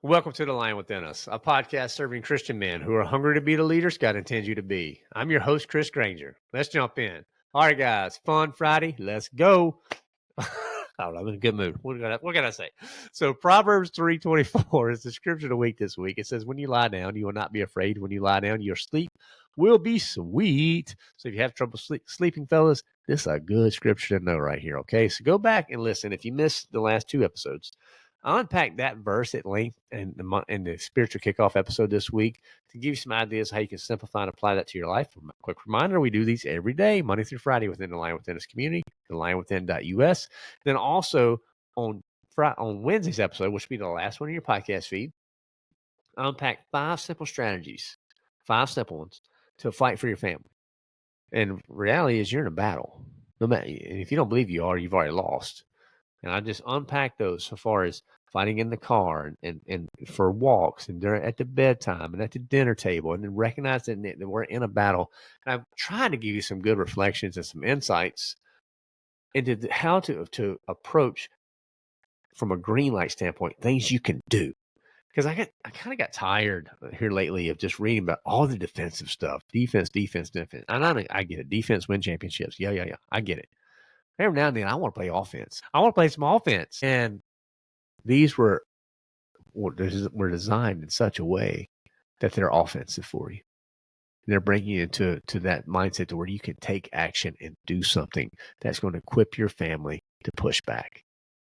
Welcome to The Lion Within Us, a podcast serving Christian men who are hungry to be the leaders God intends you to be. I'm your host, Chris Granger. Let's jump in. All right, guys, fun Friday. Let's go. I'm in a good mood. What can I say? So Proverbs 3:24 is the scripture of the week this week. It says, when you lie down, you will not be afraid. When you lie down, your sleep will be sweet. So if you have trouble sleeping, fellas, this is a good scripture to know right here, okay? So go back and listen. If you missed the last two episodes, I unpacked that verse at length in the spiritual kickoff episode this week to give you some ideas how you can simplify and apply that to your life. A quick reminder, we do these every day, Monday through Friday, within the Lion Within Us community, the lionwithin.us. Then also on Wednesday's episode, which will be the last one in your podcast feed, I unpack 5 simple strategies, 5 simple ones to fight for your family. And reality is you're in a battle. No matter, and if you don't believe you are, you've already lost. And I just unpack those so far as fighting in the car and for walks and during at the bedtime and at the dinner table, and then recognizing that we're in a battle. And I'm trying to give you some good reflections and some insights into how to approach from a green light standpoint things you can do. Because I kind of got tired here lately of just reading about all the defensive stuff, defense. And I get it. Defense win championships. Yeah. I get it. Every now and then, I want to play offense. I want to play some offense. And these were designed in such a way that they're offensive for you. They're bringing you to that mindset to where you can take action and do something that's going to equip your family to push back.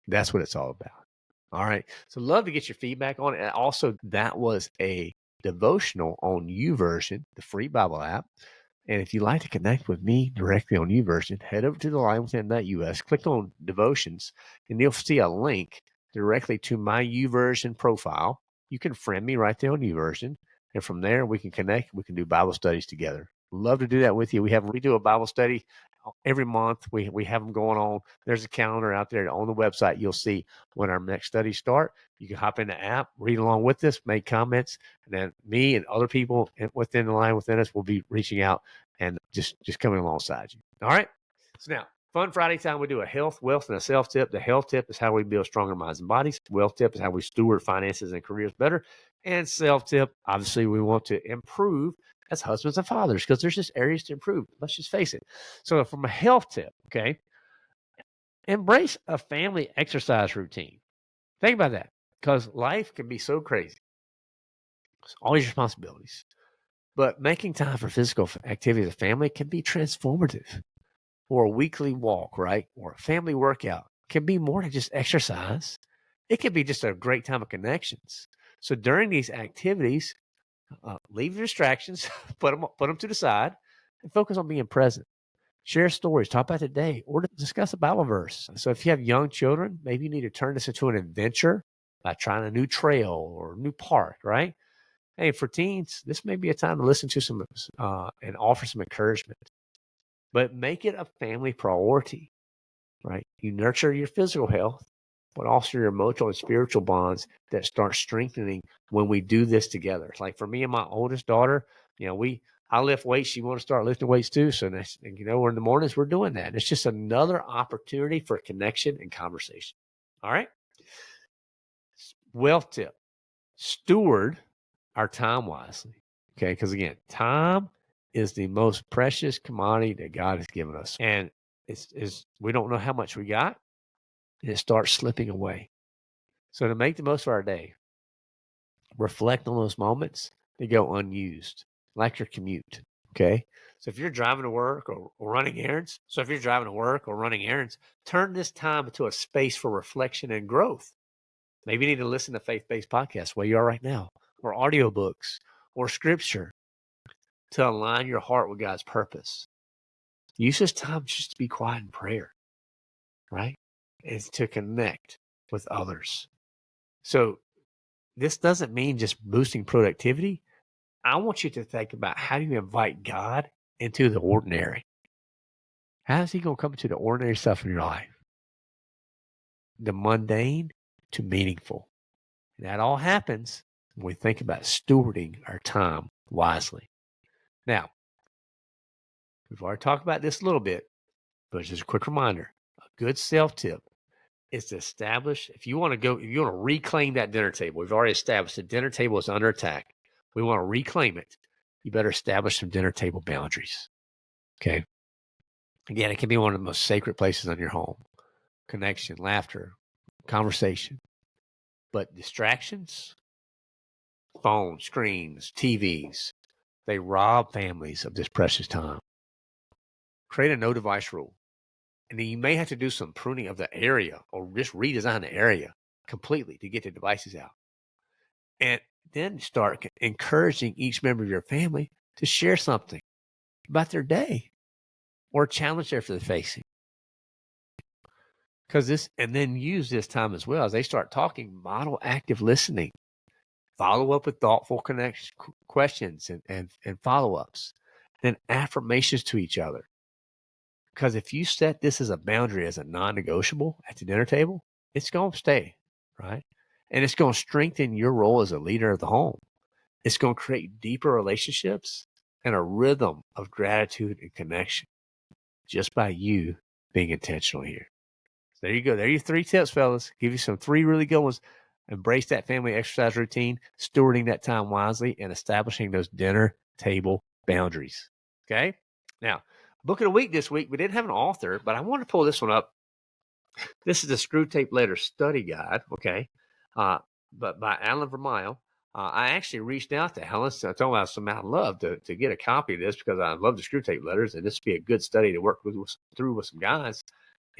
That's what it's all about. All right. So love to get your feedback on it. And also, that was a devotional on YouVersion, the free Bible app. And if you'd like to connect with me directly on YouVersion, head over to the lionwithin.us, click on devotions, and you'll see a link directly to my YouVersion profile. You can friend me right there on YouVersion. And from there, we can connect. We can do Bible studies together. Love to do that with you. We do a Bible study every month. We have them going on. There's a calendar out there on the website. You'll see when our next studies start. You can hop in the app, read along with us, make comments, and then me and other people within the Lion Within Us will be reaching out and just coming alongside you. All right. So now, fun Friday time, we do a health, wealth, and a self tip. The health tip is how we build stronger minds and bodies. Wealth tip is how we steward finances and careers better. And self tip, obviously, we want to improve as husbands and fathers because there's just areas to improve. Let's just face it. So from a health tip, okay, embrace a family exercise routine. Think about that because life can be so crazy. It's always responsibilities. But making time for physical activity as a family can be transformative. Or a weekly walk, right? Or a family workout can be more than just exercise. It can be just a great time of connections. So during these activities, leave the distractions, put them to the side, and focus on being present. Share stories, talk about the day, or discuss a Bible verse. So if you have young children, maybe you need to turn this into an adventure by trying a new trail or a new park, right? Hey, for teens, this may be a time to listen to some and offer some encouragement. But make it a family priority, right? You nurture your physical health, but also your emotional and spiritual bonds that start strengthening when we do this together. Like for me and my oldest daughter, I lift weights. She wants to start lifting weights too. So, we're in the mornings, we're doing that. And it's just another opportunity for connection and conversation. All right. Wealth tip, steward our time wisely. Okay. Because again, time is the most precious commodity that God has given us. And we don't know how much we got, and it starts slipping away. So to make the most of our day, reflect on those moments that go unused, like your commute. Okay. So if you're driving to work or running errands, turn this time into a space for reflection and growth. Maybe you need to listen to faith-based podcasts where you are right now, or audiobooks, or scripture to align your heart with God's purpose. Use this time just to be quiet in prayer, right? And to connect with others. So this doesn't mean just boosting productivity. I want you to think about how do you invite God into the ordinary? How is he going to come into the ordinary stuff in your life? The mundane to meaningful. And that all happens when we think about stewarding our time wisely. Now, we've already talked about this a little bit, but just a quick reminder, a good self-tip is to establish, if you want to reclaim that dinner table, we've already established the dinner table is under attack. We want to reclaim it. You better establish some dinner table boundaries. Okay. Again, it can be one of the most sacred places in your home. Connection, laughter, conversation. But distractions, phones, screens, TVs, they rob families of this precious time. Create a no device rule. And then you may have to do some pruning of the area or just redesign the area completely to get the devices out. And then start encouraging each member of your family to share something about their day or a challenge they're facing. And then use this time as well as they start talking, model active listening, follow up with thoughtful questions and follow-ups, then affirmations to each other. Because if you set this as a boundary, as a non-negotiable at the dinner table, it's going to stay, right? And it's going to strengthen your role as a leader of the home. It's going to create deeper relationships and a rhythm of gratitude and connection just by you being intentional here. So there you go. There are your 3 tips, fellas. Give you some 3 really good ones. Embrace that family exercise routine, stewarding that time wisely, and establishing those dinner table boundaries. Okay? Now, book of the week this week, we didn't have an author, but I want to pull this one up. This is the Screw Tape Letter Study Guide, okay? But by Alan Vermeil. I actually reached out to Helen, so I told her I'd love to get a copy of this because I love the Screw Tape Letters, and this would be a good study to work through with some guys.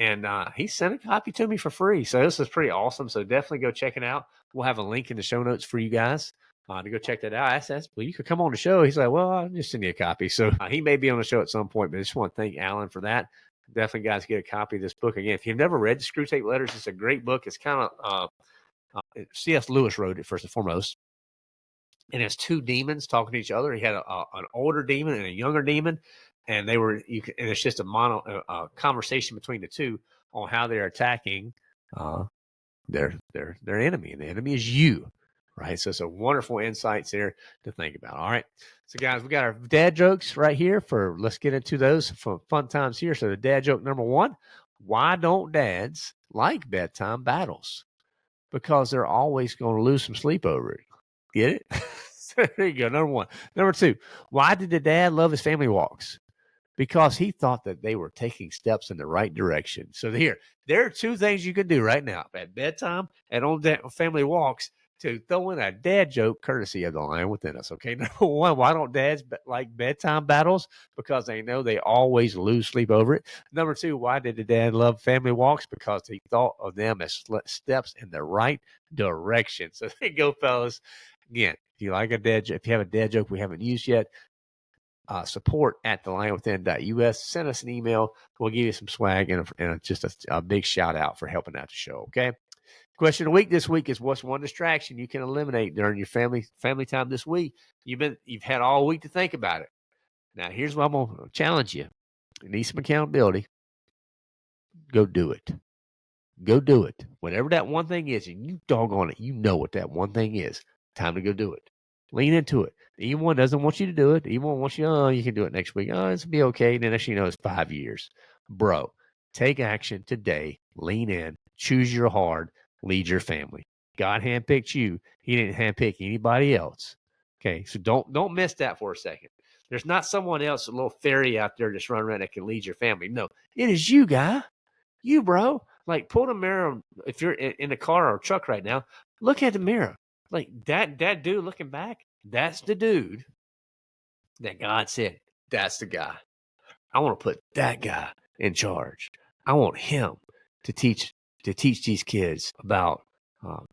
And he sent a copy to me for free. So this is pretty awesome. So definitely go check it out. We'll have a link in the show notes for you guys to go check that out. I asked, well, you could come on the show. He's like, well, I'll just send you a copy. So he may be on the show at some point, but I just want to thank Alan for that. Definitely, guys, get a copy of this book. Again, if you've never read the Screw Tape Letters, it's a great book. It's kind of C.S. Lewis wrote it first and foremost. And it's 2 demons talking to each other. He had an older demon and a younger demon. And and it's just a conversation between the 2 on how they're attacking their enemy, and the enemy is you, right? So it's a wonderful insights there to think about. All right, so guys, we got our dad jokes right here. Let's get into those for fun times here. So the dad joke number 1: why don't dads like bedtime battles? Because they're always going to lose some sleep over it. Get it? There you go. Number 1. Number 2: why did the dad love his family walks? Because he thought that they were taking steps in the right direction. So there are 2 things you can do right now at bedtime and on family walks to throw in a dad joke courtesy of the Lion Within Us. Okay, number 1, why don't dads like bedtime battles? Because they know they always lose sleep over it. Number 2, why did the dad love family walks? Because he thought of them as steps in the right direction. So there you go, fellas. Again, if you have a dad joke we haven't used yet, support at thelionwithin.us. Send us an email. We'll give you some swag and just a big shout out for helping out the show. Okay. Question of the week this week is: what's one distraction you can eliminate during your family time this week? You've had all week to think about it. Now, here's what I'm going to challenge you. You need some accountability. Go do it. Go do it. Whatever that one thing is, and you doggone it, you know what that one thing is. Time to go do it. Lean into it. Even one doesn't want you to do it. Even one wants you, you can do it next week. It's be okay. And then next thing you know, it's 5 years. Bro, take action today. Lean in. Choose your hard. Lead your family. God handpicked you. He didn't handpick anybody else. Okay, so don't miss that for a second. There's not someone else, a little fairy out there just running around that can lead your family. No, it is you, guy. You, bro. Like, pull the mirror. If you're in a car or truck right now, look at the mirror. Like that dude looking back, that's the dude that God said, that's the guy. I want to put that guy in charge. I want him to teach these kids about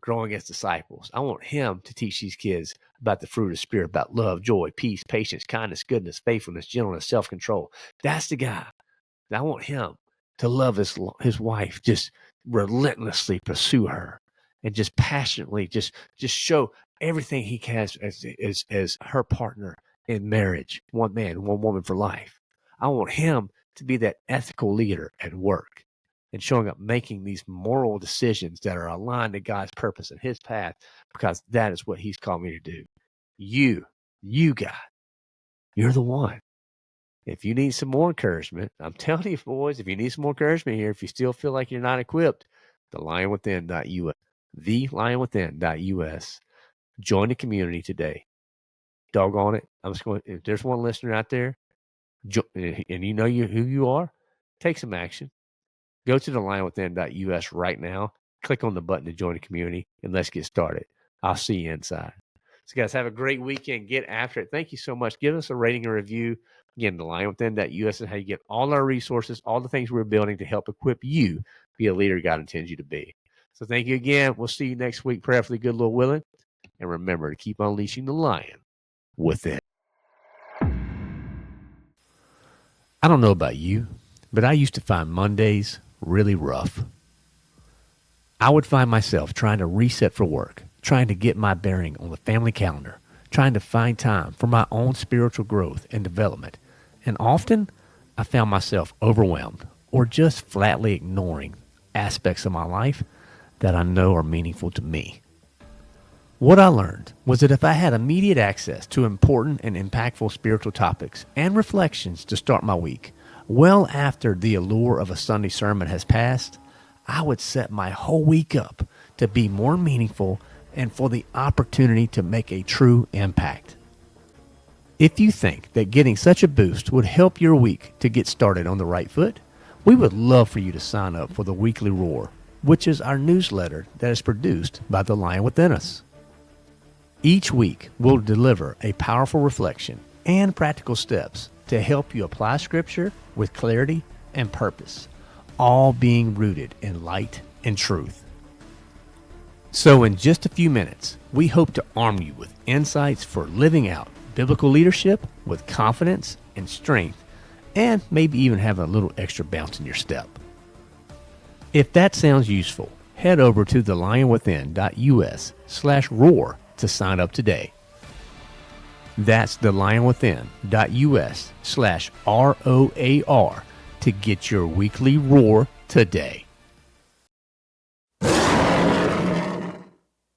growing as disciples. I want him to teach these kids about the fruit of the Spirit, about love, joy, peace, patience, kindness, goodness, faithfulness, gentleness, self-control. That's the guy. I want him to love his wife, just relentlessly pursue her, and just passionately just show everything he has as her partner in marriage, one man, one woman for life. I want him to be that ethical leader at work and showing up, making these moral decisions that are aligned to God's purpose and his path, because that is what he's called me to do. You God, you're the one. If you need some more encouragement, I'm telling you, boys, if you need some more encouragement here, if you still feel like you're not equipped, thelionwithin.us, thelionwithin.us. Join the community today. Doggone it. I'm just going, if there's one listener out there, and you know who you are, take some action. Go to thelionwithin.us right now. Click on the button to join the community, and let's get started. I'll see you inside. So, guys, have a great weekend. Get after it. Thank you so much. Give us a rating and review. Again, thelionwithin.us is how you get all our resources, all the things we're building to help equip you be a leader God intends you to be. So thank you again. We'll see you next week, prayerfully good, Lord willing. And remember to keep unleashing the lion within. I don't know about you, but I used to find Mondays really rough. I would find myself trying to reset for work, trying to get my bearing on the family calendar, trying to find time for my own spiritual growth and development. And often, I found myself overwhelmed or just flatly ignoring aspects of my life that I know are meaningful to me. What I learned was that if I had immediate access to important and impactful spiritual topics and reflections to start my week, well after the allure of a Sunday sermon has passed, I would set my whole week up to be more meaningful and for the opportunity to make a true impact. If you think that getting such a boost would help your week to get started on the right foot, we would love for you to sign up for the Weekly Roar, which is our newsletter that is produced by the Lion Within Us. Each week, we'll deliver a powerful reflection and practical steps to help you apply Scripture with clarity and purpose, all being rooted in light and truth. So in just a few minutes, we hope to arm you with insights for living out biblical leadership with confidence and strength, and maybe even have a little extra bounce in your step. If that sounds useful, head over to thelionwithin.us/roar to sign up today. That's thelionwithin.us/ROAR to get your weekly roar today.